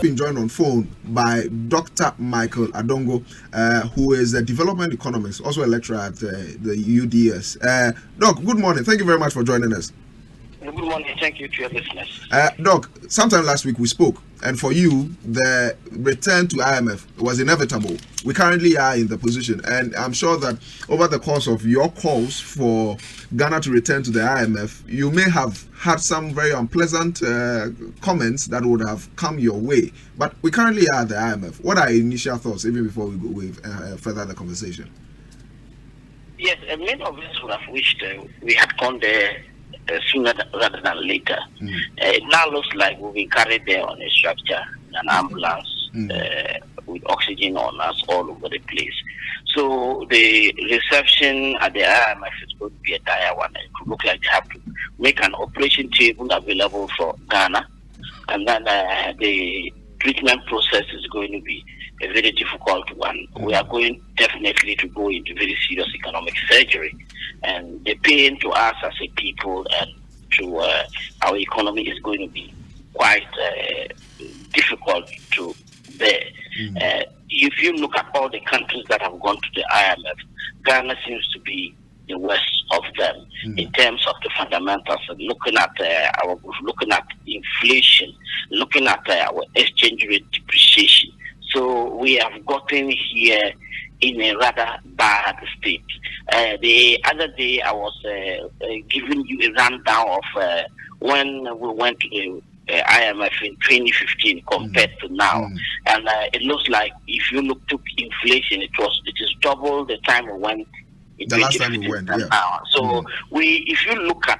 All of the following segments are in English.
Been joined on phone by Dr. Michael Adongo, who is a development economist, also a lecturer at the UDS. Doc, good morning. Thank you very much for joining us. Good morning. Thank you to your listeners. Doc, sometime last week we spoke, and for you, the return to IMF was inevitable. We currently are in the position, and I'm sure that over the course of your calls for Ghana to return to the IMF, you may have had some very unpleasant comments that would have come your way. But we currently are at the IMF. What are your initial thoughts, even before we go with further the conversation? Yes, many of us would have wished we had gone there sooner rather than later. It now looks like we've been carried there on a structure, an ambulance, with oxygen on us all over the place. So the reception at the IMF is going to be a dire one. It could look like they have to make an operation table available for Ghana, and then the treatment process is going to be a very difficult one. We are going definitely to go into very serious economic surgery, and the pain to us as a people and to our economy is going to be quite difficult to bear. If you look at all the countries that have gone to the IMF, Ghana seems to be the worst of them in terms of the fundamentals. Looking at looking at inflation, looking at our exchange rate depreciation. So we have gotten here in a rather bad state. The other day I was giving you a rundown of when we went to the IMF in 2015 compared to now, and it looks like if you took inflation, it is double the time we went. The last time we went, yeah. Now. So if you look at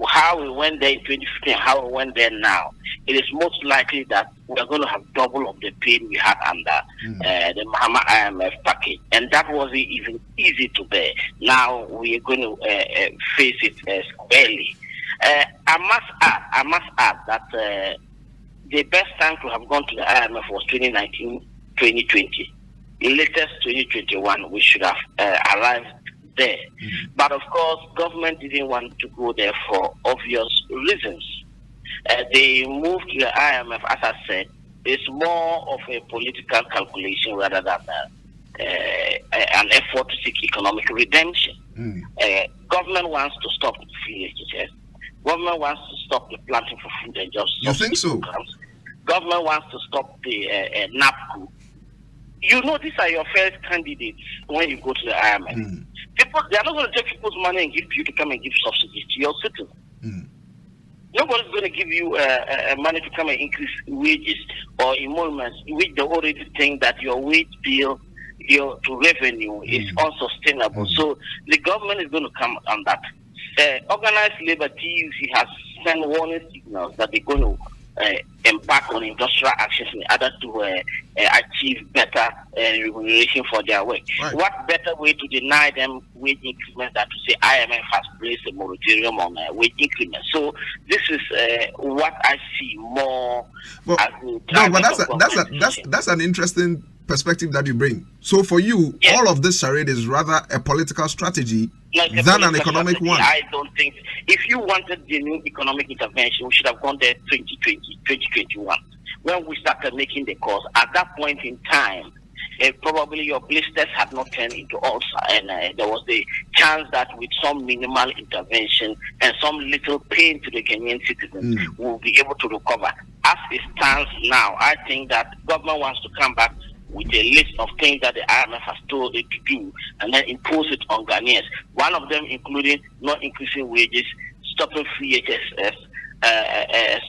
how we went there in 2015, how we went there now, it is most likely that we are going to have double of the pain we had under the Mahama IMF package, and that wasn't even easy to bear. Now we are going to face it squarely. I must add that the best time to have gone to the IMF was 2019, 2020. The latest 2021, we should have arrived there. But of course, government didn't want to go there for obvious reasons. They moved to the IMF, as I said, it's more of a political calculation rather than an effort to seek economic redemption. Government wants to stop free SHS. Government wants to stop the planting for food and jobs. You think so? Programs. Government wants to stop the NABCo. You know, these are your first candidates when you go to the IMF. People, they are not going to take people's money and give you to come and give subsidies to your citizens. Nobody's going to give you money to come and increase wages or emoluments, which they already think that your wage bill, your to revenue is unsustainable. So the government is going to come on that. Organized labor TUC has sent warning signals that they're going to embark on industrial actions in order to achieve better remuneration for their work. Right. What better way to deny them wage increment than to say IMF has placed a moratorium on wage increment? So this is what I see more. That's an interesting perspective that you bring. So for you, all of this charade is rather a political strategy than an economic one. I don't think. If you wanted the new economic intervention, we should have gone there 2020, 2021. When we started making the calls, at that point in time, probably your blisters had not turned into ulcer, and there was the chance that with some minimal intervention and some little pain to the Kenyan citizens, we will be able to recover. As it stands now, I think that government wants to come back with a list of things that the IMF has told it to do, and then impose it on Ghanaians. One of them including not increasing wages, stopping free HSS,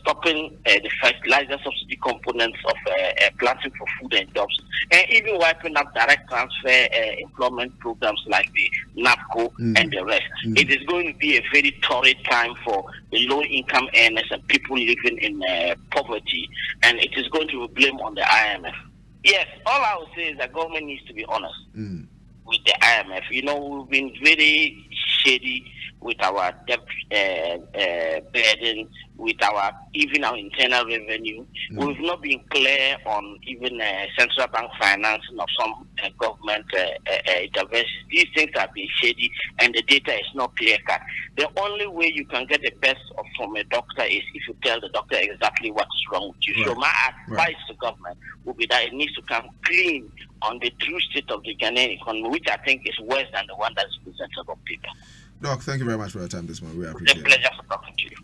stopping the fertilizer subsidy components of planting for food and jobs, and even wiping up direct transfer employment programs like the NABCo and the rest. It is going to be a very torrid time for the low-income earners and people living in poverty, and it is going to be blamed on the IMF. Yes, all I would say is that government needs to be honest with the IMF. You know, we've been very shady with our debt burden, with even our internal revenue. We've not been clear on even central bank financing of some government interventions. These things have been shady, and the data is not clear cut. The only way you can get the best from a doctor is if you tell the doctor exactly what is wrong with you. Right. So my advice to government would be that it needs to come clean on the true state of the Ghanaian economy, which I think is worse than the one that's presented of people. Doc, thank you very much for your time this morning. We appreciate it. It's a pleasure for talking to you.